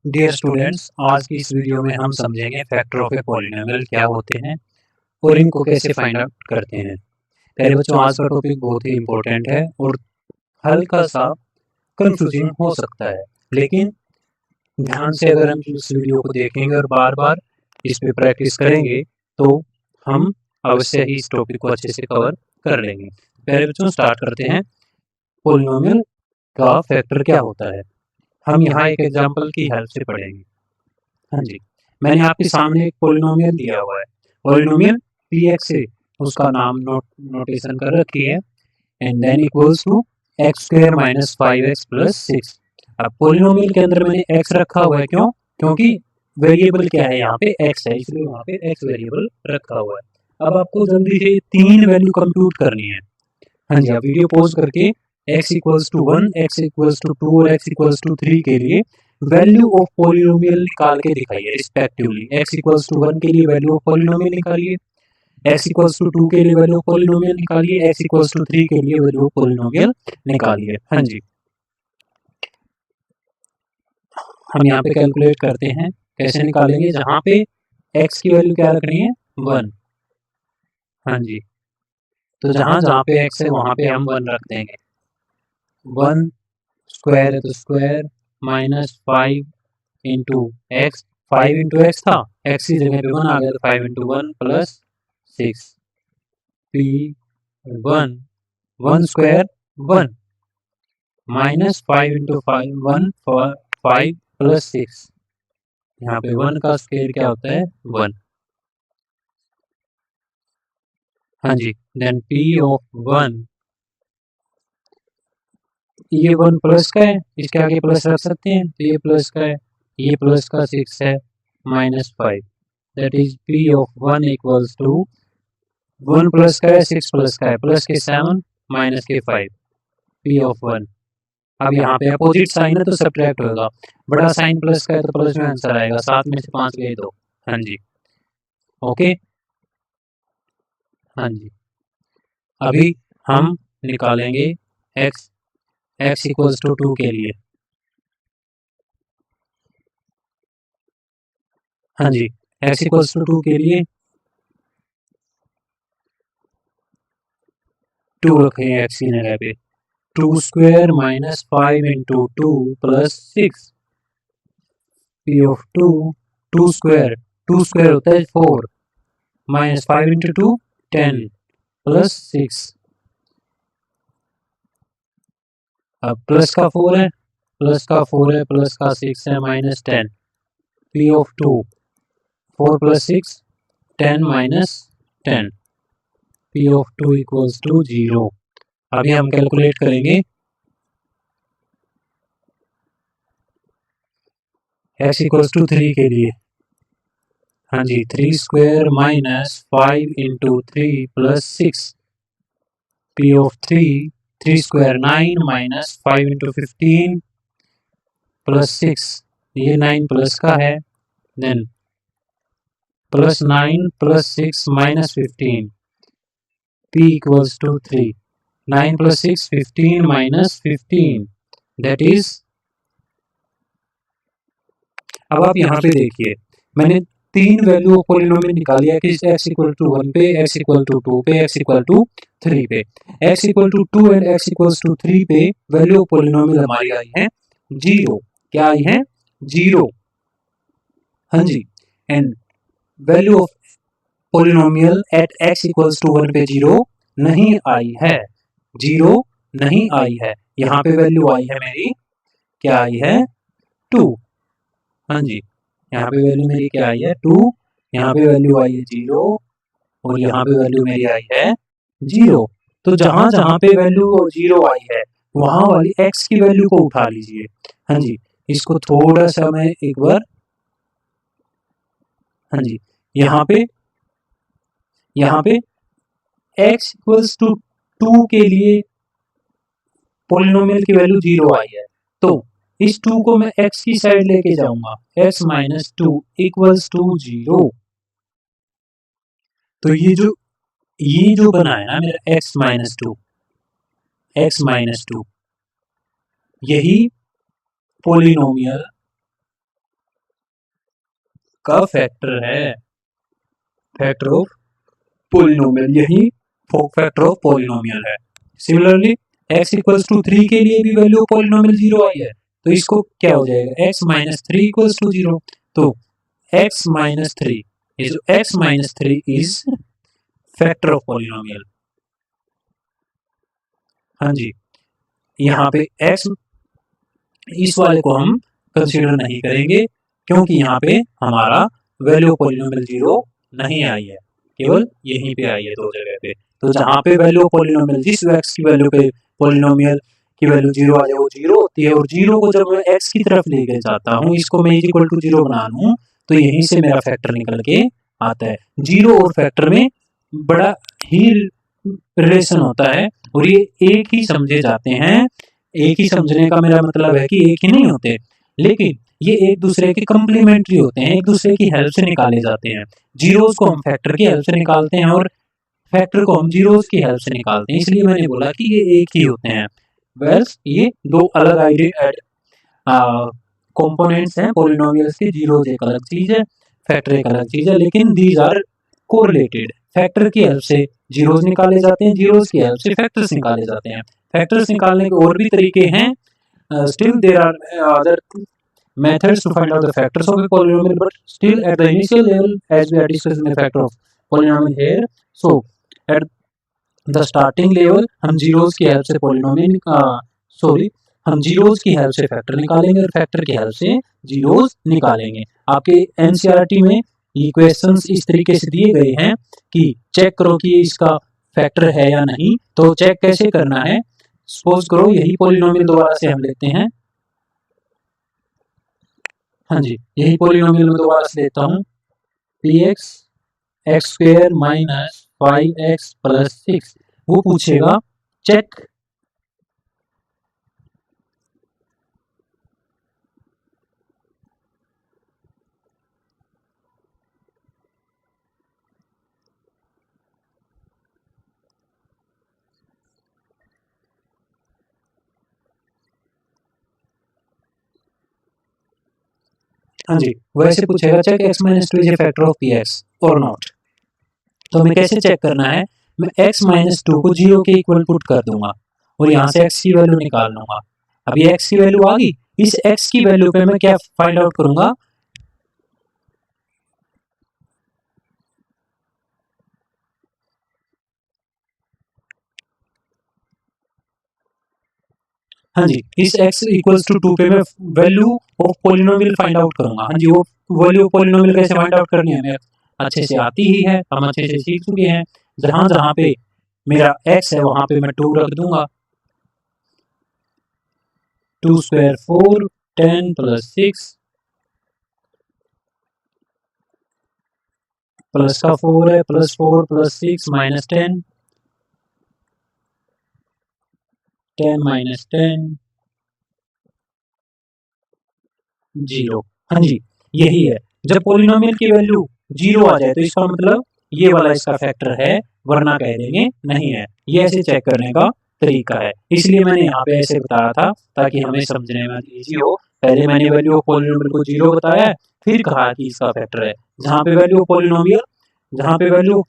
Dear students, आज की इस वीडियो में हम समझेंगे फैक्टर ऑफ ए पॉलिनोमियल क्या होते हैं और इनको कैसे फाइंड आउट करते हैं। पहले बच्चों, आज का टॉपिक बहुत ही इंपॉर्टेंट है और हल्का सा कंफ्यूजिंग हो सकता है, लेकिन ध्यान से अगर हम इस वीडियो को देखेंगे और बार बार इस पे प्रैक्टिस करेंगे तो हम अवश्य ही इस टॉपिक को अच्छे से कवर कर लेंगे। पहले बच्चों स्टार्ट करते हैं, पॉलिनोमियल का फैक्टर क्या होता है। हम यहाँ एक एग्जांपल की हेल्प से पढ़ेंगे। हाँ जी, मैंने आपके सामने एक पॉलिनोमियल दिया हुआ है, पॉलिनोमियल px है, उसका नाम नोटेशन कर रखी है and then equals to x square minus 5x plus 6। अब पॉलिनोमियल के अंदर मैंने x रखा हुआ है, क्यों? क्योंकि वेरिएबल क्या है, यहाँ पे x है, इसलिए वहाँ पे x वेरिएबल रखा हुआ है। अब आपको जल्दी से तीन वैल्यू कंप्यूट करनी है। हाँ जी, आप वीडियो पॉज करके x equals to 1, x equals to 2 और x इक्वल्स टू 3 के लिए वैल्यू ऑफ पॉलिनोमियल निकाल के दिखाइए रिस्पेक्टिवली। x इक्वल्स टू 1 के लिए वैल्यू ऑफ पॉलिनोमियल निकालिए, x इक्वल्स टू 2 के लिए वैल्यू ऑफ पॉलिनोमियल निकालिए, x इक्वल्स टू 3 के लिए वैल्यू ऑफ पॉलिनोमियल निकालिए। हाँ जी, हम यहाँ पे कैलकुलेट करते हैं, कैसे निकालेंगे? जहाँ पे x की वैल्यू क्या रखनी है, 1। हाँ जी, तो जहाँ जहाँ पे x है वहाँ पे हम 1 रख देंगे। 1 स्क्वायर है तो square minus 5 into x, 5 into x था, एक्स की जगह पे 1 आ गया तो 5 into 1 plus 6 P 1, 1 square 1 minus 5 into 5 1 5 plus 6। यहाँ पे 1 का स्क्वायर क्या होता है, 1। हाँ जी, देन पी ऑफ 1, ये 1 प्लस का है, इसके आगे प्लस रख सकते हैं तो ये प्लस का है, ये प्लस का 6 है minus 5, that is P of 1 equals to 1 plus का है, 6 प्लस का है, प्लस के 7 माइनस के 5, पी ऑफ 1। अब यहाँ पे अपोजिट साइन है तो सब्ट्रैक्ट होगा, बड़ा साइन प्लस का है तो प्लस में आंसर आएगा, 7 में से 5 गए 2। हाँ जी, ओके। हाँ जी, अभी हम निकालेंगे x, x इक्वल्स टू 2 के लिए। हाँ जी, x इक्वल्स टू 2 के लिए 2 रखेंगे x की जगह पे, 2 square minus 5 into 2 plus 6, P of 2, 2 square होता है 4 माइनस 5 इंटू 2 10 प्लस 6। अब प्लस का 4 है, प्लस का 4 है, प्लस का 6 है, minus 10, P of 2, 4 plus 6 10 minus 10, P of 2 equals to 0। अभी हम कैलकुलेट करेंगे x इक्वल्स टू 3 के लिए। हाँ जी, 3 square minus 5 into 3 plus 6, P of 3, 3 square 9 minus 5 into 15 plus 6, ये 9 प्लस का है, then plus 9 plus 6 minus 15, p equals to 3, 9 plus 6 15 minus 15, that is. अब आप यहाँ पे देखिए, मैंने तीन वैल्यू ऑफ पॉलिनोमियल निकाली है कि x इक्वल टू 1 पे, x इक्वल टू 2 पे, x इक्वल टू 3 पे। x equal to 2 and x equal to 3 पे वैल्यू ऑफ पॉलिनोमियल हमारी आई है 0। क्या आई है, 0। हाँ जी, and value of polynomial at x equal to 1 पे 0 नहीं आई है, 0 नहीं आई है। यहाँ पे वैल्यू आई है मेरी, क्या आई है, 2। हाँ जी, यहाँ पे वैल्यू मेरी क्या आई है, 2, यहाँ पे वैल्यू आई है 0 और यहाँ पे वैल्यू मेरी आई है 0। तो जहां जहां पे वैल्यू 0 आई है वहां वाली x की वैल्यू को उठा लीजिए। हाँ जी, इसको थोड़ा सा मैं एक बार, हाँ जी, यहाँ पे x इक्वल्स टू 2 के लिए पॉलिनोमियल की वैल्यू 0 आई है, तो इस 2 को मैं x की साइड लेके जाऊंगा, x माइनस 2 इक्वल्स टू 0। तो ये जो बना है ना मेरा x माइनस 2, यही पॉलिनोमियल का फैक्टर है, फैक्टर ऑफ पॉलिनोमियल, यही फैक्टर ऑफ पॉलिनोमियल है। सिमिलरली x इक्वल्स टू 3 के लिए भी वैल्यू पॉलिनोमियल 0 आई है, तो इसको क्या हो जाएगा, x माइनस 3 इक्वल्स टू 0। तो x माइनस 3, ये जो x minus 3 is factor of polynomial. हाँ जी, यहाँ पे x, इस वाले को हम कंसीडर नहीं करेंगे क्योंकि यहाँ पे हमारा वैल्यू पॉलिनोमियल 0 नहीं आई है, केवल यहीं पे आई है दो जगह पे। तो जहाँ पे वैल्यू पॉलिनोमियल, जिस x की वैल्यू पे पॉलिनोमियल की वैल्यू 0 आ जाए वो 0 होती है, और 0 को जब मैं x की तरफ लेके जाता हूँ, इसको मैं इक्वल टू 0 बना लूँ, तो यहीं से मेरा फैक्टर निकल के आता है। 0 और फैक्टर में बड़ा ही रिलेशन होता है और ये एक ही समझे जाते हैं। एक ही समझने का मेरा मतलब है कि एक ही नहीं होते, लेकिन ये एक दूसरे के कम्प्लीमेंट्री होते हैं, एक दूसरे की हेल्प से निकाले जाते हैं। जीरोस को हम फैक्टर की हेल्प से निकालते हैं और फैक्टर को हम जीरोस की हेल्प से निकालते हैं, इसलिए मैंने बोला कि ये एक ही होते हैं। वेल्स ये दो अलग कंपोनेंट्स हैं पॉलिनोमियल्स के, जीरोस एक अलग चीज है, फैक्टर एक अलग चीज है, लेकिन दीज आर कोरिलेटेड। फैक्टर की हेल्प से जीरोस निकाले जाते हैं, जीरोस की हेल्प से फैक्टर्स निकाले जाते हैं। फैक्टर्स निकालने के और भी तरीके हैं, still there are other methods to find out the factors of a polynomial, but still at the initial level, as we are discussing the factor of polynomial here, so at the starting level हम zeros की help से polynomial हम zeros की help से factor निकालेंगे और factor की help से जीरोस निकालेंगे। आपके एनसीईआरटी में ये क्वेश्चंस इस तरीके से दिए गए हैं कि चेक करो कि इसका फैक्टर है या नहीं। तो चेक कैसे करना है, सपोज करो यही पॉलिनोमियल दोबारा से हम लेते हैं। हाँ जी, यही पॉलिनोमियल में दोबारा से लेता हूँ, px x square minus 5x plus 6। वो पूछेगा चेक हाँ जी, वैसे पूछेगा check x minus 2 is a factor of px और नॉट। तो हमें कैसे चेक करना है, मैं x माइनस 2 को 0 के इक्वल पुट कर दूंगा और यहाँ से x की वैल्यू निकाल लूंगा। अब ये x की वैल्यू आ गई, इस x की वैल्यू पे मैं क्या फाइंड आउट करूंगा, हाँ जी, इस x इक्वल्स टू 2 पे मैं value of polynomial find out करूंगा। हाँ जी, वो वैल्यू ऑफ पॉलिनोमियल कैसे फाइंड आउट करनी है हमें अच्छे से आती ही है, हम अच्छे से सीख चुके हैं। जहां जहां पे मेरा x है वहां पे मैं 2 रख दूंगा, 2 स्क्वायर 4, 10 प्लस 6 प्लस का 4 है, प्लस 4 प्लस 6 माइनस 10, 10 माइनस 10 0। हाँ जी, यही है। जब पॉलिनोमियल की वैल्यू 0 आ जाए तो इसका मतलब ये वाला इसका फैक्टर है, वरना कह देंगे नहीं है। ये ऐसे चेक करने का तरीका है, इसलिए मैंने यहाँ पे ऐसे बताया था ताकि हमें समझने में इजी हो। पहले मैंने वैल्यू ऑफ पॉलिनोमियल को 0 बताया, फिर कहा कि इसका फैक्टर है। जहाँ पे वैल्यू ऑफ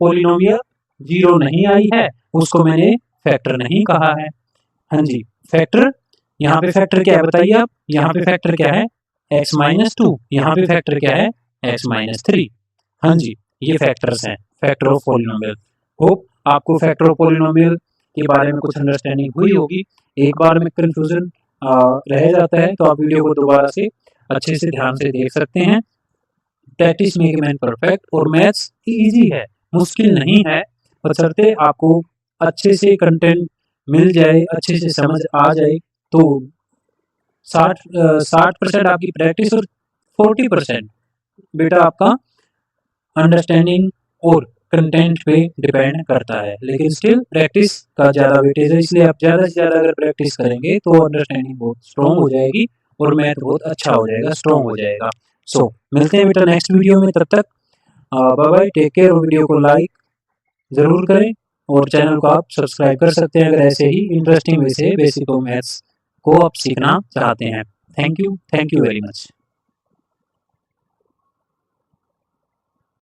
पॉलिनोमियल 0 नहीं आई है उसको मैंने फैक्टर नहीं कहा है। हाँ जी, फैक्टर यहाँ पे फैक्टर क्या है बताइए आप, यहाँ पे फैक्टर क्या है x माइनस 2, यहाँ पे फैक्टर क्या है x माइनस 3। हाँ जी, ये फैक्टर्स हैं, फैक्टर ऑफ पॉलिनोमियल। होप आपको फैक्टर ऑफ पॉलिनोमियल के बारे में कुछ अंडरस्टैंडिंग हुई होगी। एक बार में कंफ्यूजन रह जाता है तो आप वीडियो को दोबारा से अच्छे से ध्यान से देख सकते हैं। प्रैक्टिस मेक मैन परफेक्ट, और मैथ्स इजी है, मुश्किल नहीं है, बशर्ते आपको अच्छे से कंटेंट मिल जाए, अच्छे से समझ आ जाए। तो 60% आपकी प्रैक्टिस और 40% बेटा आपका अंडरस्टैंडिंग और कंटेंट पे डिपेंड करता है, लेकिन स्टिल प्रैक्टिस का ज़्यादा वेटेज है, इसलिए आप ज़्यादा से ज़्यादा अगर प्रैक्टिस करेंगे तो अंडरस्टैंडिंग बहुत स्ट्रॉन्ग हो जाएगी और मैथ बहुत अच्छा हो जाएगा, स्ट्रॉन्ग हो जाएगा। सो मिलते हैं बेटा नेक्स्ट वीडियो में, तब तक बाय बाय, टेक केयर। और वीडियो को लाइक ज़रूर करें और चैनल को आप सब्सक्राइब कर सकते हैं अगर ऐसे ही इंटरेस्टिंग वे से बेसिक मैथ्स को आप सीखना चाहते हैं। Thank you very much.